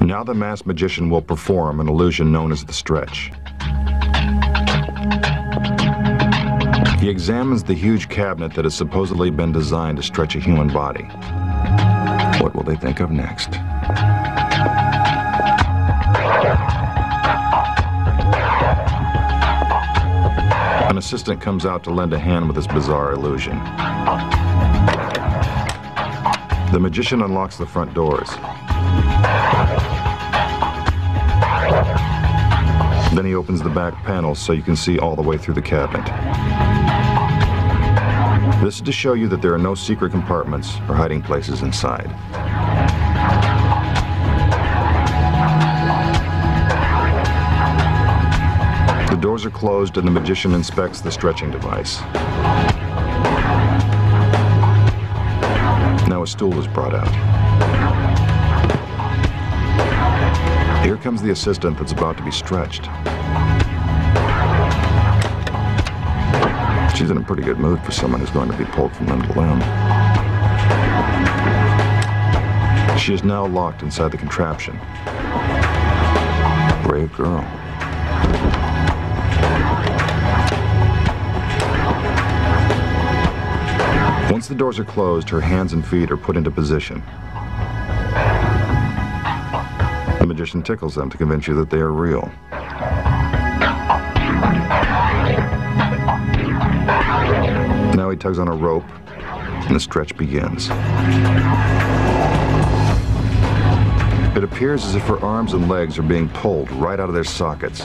Now the masked magician will perform an illusion known as the stretch. He examines the huge cabinet that has supposedly been designed to stretch a human body. What will they think of next? An assistant comes out to lend a hand with this bizarre illusion. The magician unlocks the front doors. Then he opens the back panels so you can see all the way through the cabinet. This is to show you that there are no secret compartments or hiding places inside. The doors are closed and the magician inspects the stretching device. Now a stool is brought out. Here comes the assistant that's about to be stretched. She's in a pretty good mood for someone who's going to be pulled from limb to limb. She is now locked inside the contraption. Brave girl. Once the doors are closed, her hands and feet are put into position. The magician tickles them to convince you that they are real. Now he tugs on a rope, and the stretch begins. It appears as if her arms and legs are being pulled right out of their sockets.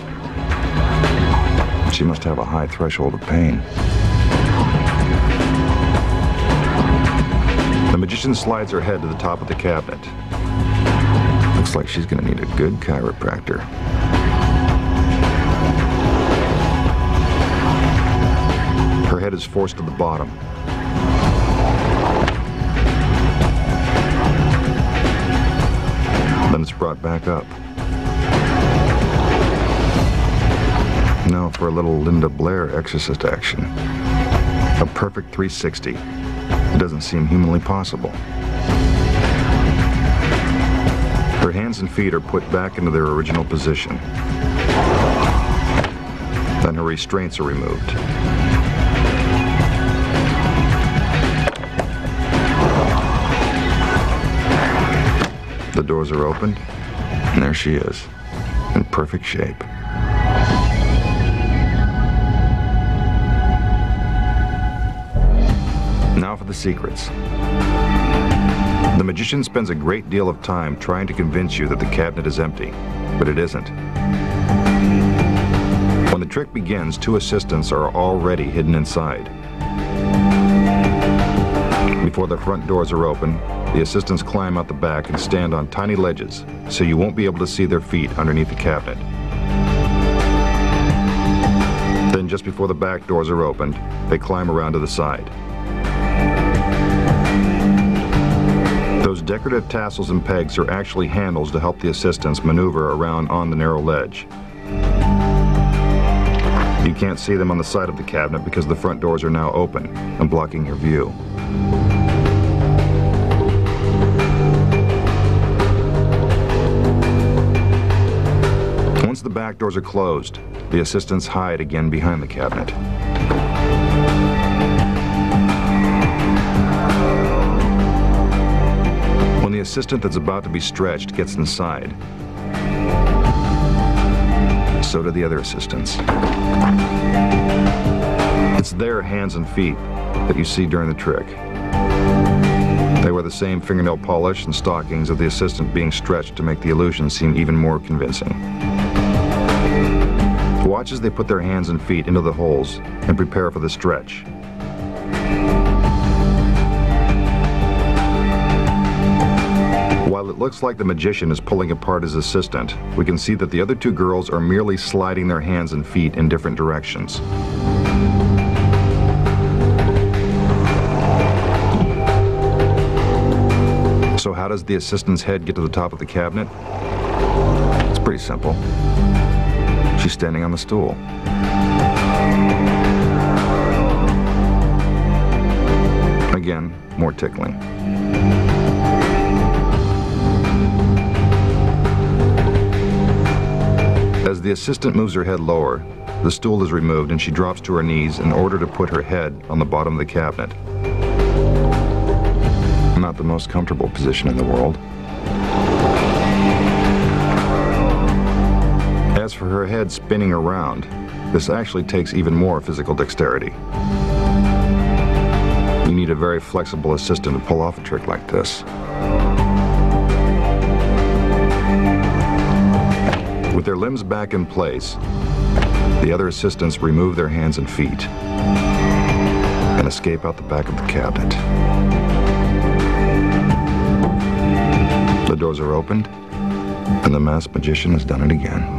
She must have a high threshold of pain. The magician slides her head to the top of the cabinet. Looks like she's going to need a good chiropractor. Her head is forced to the bottom. Then it's brought back up. Now for a little Linda Blair exorcist action. A perfect 360. It doesn't seem humanly possible. Her hands and feet are put back into their original position. Then her restraints are removed. The doors are opened, and there she is, in perfect shape. Now for the secrets. The magician spends a great deal of time trying to convince you that the cabinet is empty, but it isn't. When the trick begins, two assistants are already hidden inside. Before the front doors are open, the assistants climb out the back and stand on tiny ledges, so you won't be able to see their feet underneath the cabinet. Then just before the back doors are opened, they climb around to the side. Those decorative tassels and pegs are actually handles to help the assistants maneuver around on the narrow ledge. You can't see them on the side of the cabinet because the front doors are now open and blocking your view. Once the back doors are closed, the assistants hide again behind the cabinet. When the assistant that's about to be stretched gets inside, so do the other assistants. It's their hands and feet that you see during the trick. They wear the same fingernail polish and stockings of the assistant being stretched to make the illusion seem even more convincing. Watch as they put their hands and feet into the holes and prepare for the stretch. While it looks like the magician is pulling apart his assistant, we can see that the other two girls are merely sliding their hands and feet in different directions. So how does the assistant's head get to the top of the cabinet? It's pretty simple. She's standing on the stool. Again, more tickling. the assistant moves her head lower, the stool is removed and she drops to her knees in order to put her head on the bottom of the cabinet. Not the most comfortable position in the world. As for her head spinning around, this actually takes even more physical dexterity. You need a very flexible assistant to pull off a trick like this. With their limbs back in place, the other assistants remove their hands and feet and escape out the back of the cabinet. The doors are opened, and the masked magician has done it again.